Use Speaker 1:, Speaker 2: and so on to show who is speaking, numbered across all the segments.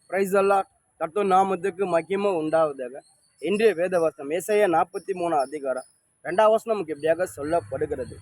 Speaker 1: Price அல்லாஹ். கர்த்தர் நாமத்துக்கு மகிமை உண்டாவதாக. இன்றைய வேத வசனம் ஏசாயா 43 அதிகாரம் 2 வசனம் நமக்கு எப்படியாக சொல்லப்படுகிறது.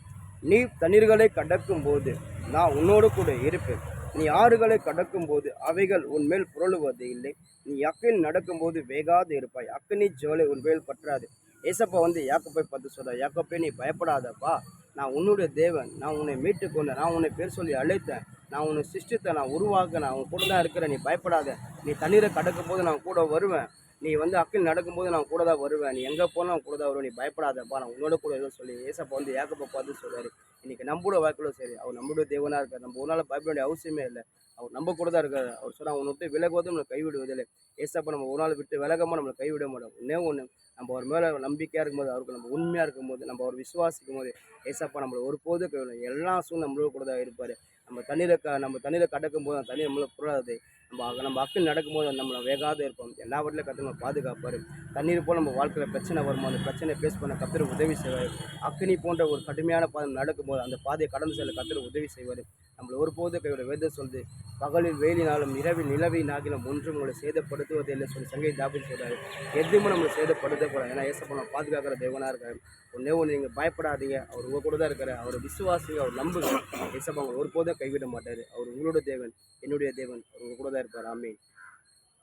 Speaker 1: நீ தண்ணீர்களை கடக்கும் போது நான் உன்னோடு கூட இருப்பேன். நீ ஆறுகளை கடக்கும் போது அவைகள் உன்மேல் புரளுவது இல்லை. நீ அக்கில் நடக்கும்போது வேகாது இருப்பாய். அக்கினி ஜோலை உன்மேல் பற்றாது. ஏசப்பா யாக்கோப்பை பார்த்து சொல்ற, யாக்கோப்பே நீ பயப்படாதப்பா, நான் உன்னுடைய தேவன், நான் உன்னை மீட்டு கொண்டேன், நான் உன்னை பேர் சொல்லி அழைத்தேன், நான் உன்னை சிருஷ்டித்தேன், நான் உருவாக்க, நான் உன் கூட தான் இருக்கிறேன், நீ பயப்படாத. நீ தண்ணீரை கடக்கும் போது நான் கூட வருவேன், நீ அக்கில் நடக்கும்போது நான் கூட தான் வருவேன், நீ எங்கே போனால் நான் கூட தான் வருவேன், நீ பயப்படாதப்பா, நான் உன்னோட கூட எதுவும் சொல்லி ஏசப்பா யாக்கோப்பை பார்த்து சொல்றாரு. இன்னைக்கு நம்மளோட வாய்க்குள்ள சரி, அவர் நம்மளுடைய தேவனாக இருக்கார், நம்ம ஒரு நாள் பயப்பட வேண்டிய அவசியமே இல்லை. அவர் நம்ம கூட தான் இருக்காரு. அவர் சொன்னால் அவனை விட்டு விலகுவதும் நம்மளை கைவிடுவதில்லை. ஏசப்பா நம்ம ஒரு நாள் விட்டு விலகாமல் நம்மளை கைவிட மாட்டோம். ஒன்று நம்ம அவர் மேலே நம்பிக்கையாக இருக்கும்போது, அவருக்கு நம்ம உண்மையாக இருக்கும்போது, நம்ம அவர் விசுவாசிக்கும் போது ஏசப்பா நம்மளை ஒருபோது கைவிடும். எல்லா சூழ்நிலை நம்மளோட கூட தான் இருப்பார். நம்ம தண்ணீரை கடக்கும் போது அந்த தண்ணீர் நம்மளை புறாது. நம்ம அக்கில் நடக்கும்போது நம்மளை வேகாத இருப்போம். எல்லா வட்டிலும் கற்று நம்ம பாதுகாப்பார். தண்ணீர் போல் நம்ம வாழ்க்கையில் பிரச்சனை வரும்போது அந்த பிரச்சனையை ஃபேஸ் பண்ண கர்த்தர் உதவி செய்வார். அக்கினி போன்ற ஒரு கடுமையான பாதை நடக்கும்போது அந்த பாதையை கடந்து செல்ல கர்த்தர் உதவி செய்வார். நம்மளை ஒருபோது கைவிட வேதம் சொல்லுது, பகலில் வெயிலினாலும் இரவில் நிலவினாகிலும் ஒன்றும் உங்களை சேதப்படுத்துவதே இல்லை சொல்லி சங்கை தாபி சொல்கிறாரு. எதுவுமே நம்மளை சேதப்படுத்தக்கூடாது. ஏன்னா ஏசப்பா நம்ம பாதுகாக்கிற தேவனாக இருக்காரு. ஒன்று நீங்கள் பயப்படாதீங்க, அவர் உங்கள் கூட தான் இருக்காரு. அவர் விசுவாசிங்க, அவர் நம்புங்க. ஏசப்பா உங்களை ஒருபோதும் கைவிட மாட்டார். அவர் உங்களோட தேவன், என்னுடைய தேவன். அவர் உங்கள் கூட தான் இருப்பார். ஆமென்.